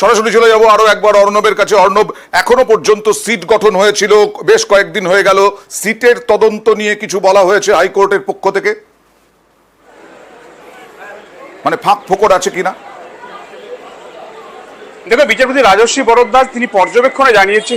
সরাসরি চলে যাবো আরো একবার অর্ণবের কাছে। অর্ণব, এখনো পর্যন্ত সিট গঠন হয়েছিল, বেশ কয়েকদিন হয়ে গেল, সিটের তদন্ত নিয়ে কিছু বলা হয়েছে হাইকোর্টের পক্ষ থেকে? মানে ফাঁক ফোকর আছে কিনা? দেখো, বিচারপতি রাজস্বী বরদ্দাস তিনি পর্যবেক্ষণে জানিয়েছে,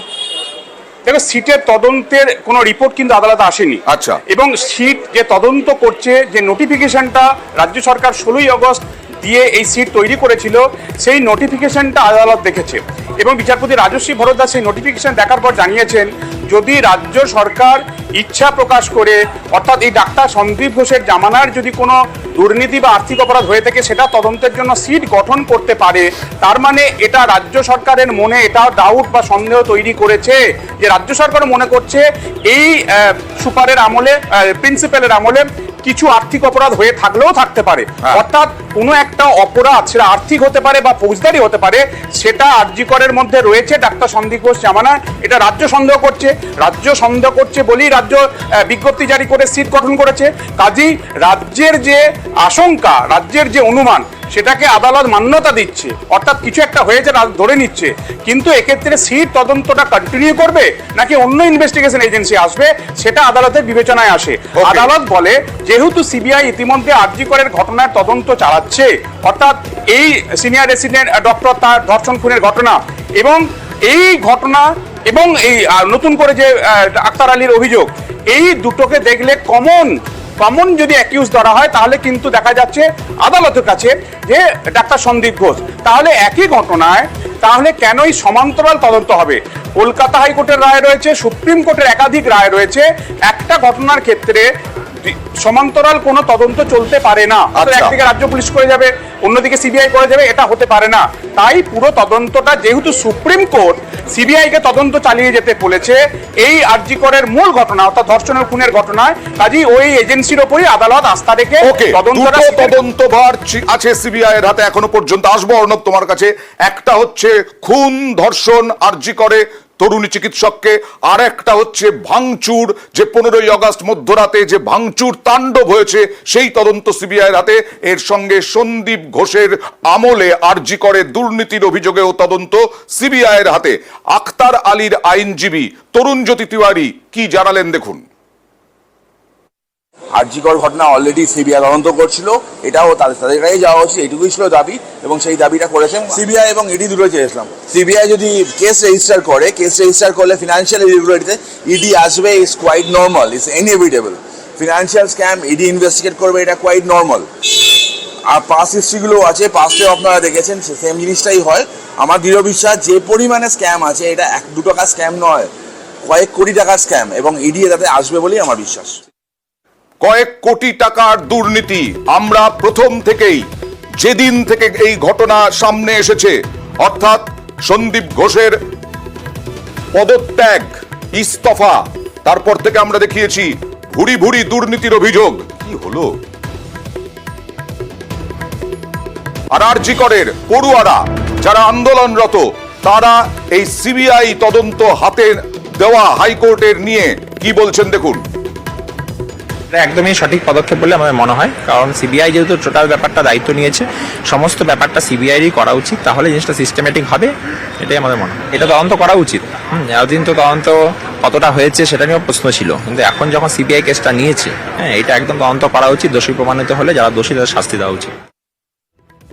দেখো সিটের তদন্তের কোনো রিপোর্ট কিন্তু আদালতে আসেনি। আচ্ছা। এবং সিট যে তদন্ত করছে, যে নোটিফিকেশনটা রাজ্য সরকার 16ই আগস্ট দিয়ে এই সিট তৈরি করেছিল, সেই নোটিফিকেশনটা আদালত দেখেছে। এবং বিচারপতি রাজস্বী বরদ্দাস সেই নোটিফিকেশন দেখার পর জানিয়েছেন, যদি রাজ্য সরকার ইচ্ছা প্রকাশ করে, অর্থাৎ এই ডাক্তার সন্দীপ ঘোষের জামানার যদি কোনো দুর্নীতি বা আর্থিক অপরাধ হয়ে থাকে সেটা তদন্তের জন্য সিট গঠন করতে পারে, তার মানে এটা রাজ্য সরকারের মনে এটা ডাউট বা সন্দেহ তৈরি করেছে যে রাজ্য সরকার মনে করছে এই সুপারের আমলে, প্রিন্সিপালের আমলে কিছু আর্থিক অপরাধ হয়ে থাকলেও থাকতে পারে। অর্থাৎ কোনো একটা অপরাধ, সেটা আর্থিক হতে পারে বা ফৌজদারি হতে পারে, সেটা আরজি করের মধ্যে রয়েছে ডাক্তার সন্দীপ ঘোষ জামানা, এটা রাজ্য সন্দেহ করছে। রাজ্য সন্দেহ করছে বলেই রাজ্য বিজ্ঞপ্তি জারি করে সিট গঠন করেছে। কাজেই রাজ্যের যে আশঙ্কা, রাজ্যের যে অনুমান, সেটাকে আদালত মান্যতা দিচ্ছে, অর্থাৎ কিছু একটা হয়েছে ধরে নিচ্ছে। কিন্তু এক্ষেত্রে সিট তদন্তটা কন্টিনিউ করবে নাকি অন্য ইনভেস্টিগেশন এজেন্সি আসবে, সেটা আদালতের বিবেচনায় আসে। আদালত বলে, যেহেতু সিবিআই ইতিমধ্যে আরজি করের ঘটনার তদন্ত চালাচ্ছে, অর্থাৎ এই সিনিয়র রেসিডেন্ট ডক্টর তার ধর্ষণ খুনের ঘটনা এবং এই ঘটনা এবং এই নতুন করে যে আক্তার আলীর অভিযোগ, এই দুটোকে দেখলে কমন যদি অ্যাকিউজ ধরা হয়, তাহলে কিন্তু দেখা যাচ্ছে আদালতের কাছে যে ডাক্তার সন্দীপ ঘোষ। তাহলে একই ঘটনায় তাহলে কেনই সমান্তরাল তদন্ত হবে? কলকাতা হাইকোর্টের রায় রয়েছে, সুপ্রিম কোর্টের একাধিক রায় রয়েছে, একটা ঘটনার ক্ষেত্রে সমান্তরাল কোনো তদন্ত চলতে পারে না। একদিকে রাজ্য পুলিশ করে যাবে, অন্যদিকে সিবিআই করে যাবে, এটা হতে পারে না। তাই পুরো তদন্তটা, যেহেতু সুপ্রিম কোর্ট সিবিআই কে তদন্ত চালিয়ে যেতে বলেছে এই আরজি করের মূল ঘটনা অর্থাৎ ধর্ষণের খুনের ঘটনায়, কাজেই ওই এজেন্সির উপরই আদালত আস্থা রেখে তদন্তভার আছে সিবিআই এর হাতে এখনো পর্যন্ত। আসবো অর্ণব তোমার কাছে। একটা হচ্ছে খুন, ধর্ষণ, আরজি করে তরুণী চিকিৎসককে, আর একটা হচ্ছে ভাঙচুর, যে 15ই আগস্ট মধ্যরাতে যে ভাঙচুর তাণ্ডব হয়েছে সেই তদন্ত সিবিআই এর হাতে। এর সঙ্গে সন্দীপ ঘোষের আমলে আরজি করে দুর্নীতির অভিযোগেও তদন্ত সিবিআই এর হাতে। আক্তার আলীর আইনজীবী তরুণজ্যোতি তিওয়ারি কি জানালেন দেখুন। আরজিকর ঘটনা অলরেডি সিবিআই তদন্ত করছিল, এটাও তাদের কাছে যাওয়া উচিত, এটুকুই ছিল দাবি, এবং সেই দাবিটা করেছেন সিবিআই এবং ইডি দুটো চেয়েছিলাম। সিবিআই যদি কেস রেজিস্টার করে, করলে ফিনান্সিয়াল ইরেগুলারিটিতে ইডি আসবে, is quite normal, is inevitable. Financial scam ED investigate করবে, এটা কোয়াইট নর্মাল। আর পাস্ট হিস্ট্রিগুলো আছে, পাস্টেও আপনারা দেখেছেন সেম জিনিসটাই হয়। আমার দৃঢ় বিশ্বাস যে পরিমাণে স্ক্যাম আছে, এটা 1-2 টাকার স্ক্যাম নয়, কয়েক কোটি টাকার স্ক্যাম, এবং ইডি এটাতে আসবে বলেই আমার বিশ্বাস। কয়েক কোটি টাকার দুর্নীতি আমরা প্রথম থেকেই, যেদিন থেকে এই ঘটনা সামনে এসেছে, অর্থাৎ সন্দীপ ঘোষের পদত্যাগ, ইস্তফা, তারপর থেকে আমরা দেখিয়েছি ভুরি ভুরি দুর্নীতির অভিযোগ। কি হলো? আর আরজি করের পড়ুয়ারা যারা আন্দোলনরত, তারা এই সিবিআই তদন্ত হাতে দেওয়া হাইকোর্টের নিয়ে কি বলছেন দেখুন। একদমই সঠিক পদক্ষেপ বলে আমার মনে হয়, কারণ সিবিআই যেহেতু টোটাল ব্যাপারটা দায়িত্ব নিয়েছে, সমস্ত ব্যাপারটা সিবিআইরই করা উচিত, তাহলে জিনিসটা সিস্টেমেটিক হবে, এটাই আমাদের মনে হয়। এটা তদন্ত করা উচিত। এতদিন তো তদন্ত কতটা হয়েছে সেটা নিয়েও প্রশ্ন ছিল, কিন্তু এখন যখন সিবিআই কেসটা নিয়েছে, এটা একদম তদন্ত করা উচিত। দোষী প্রমাণিত হলে যারা দোষী তাদের শাস্তি দেওয়া উচিত।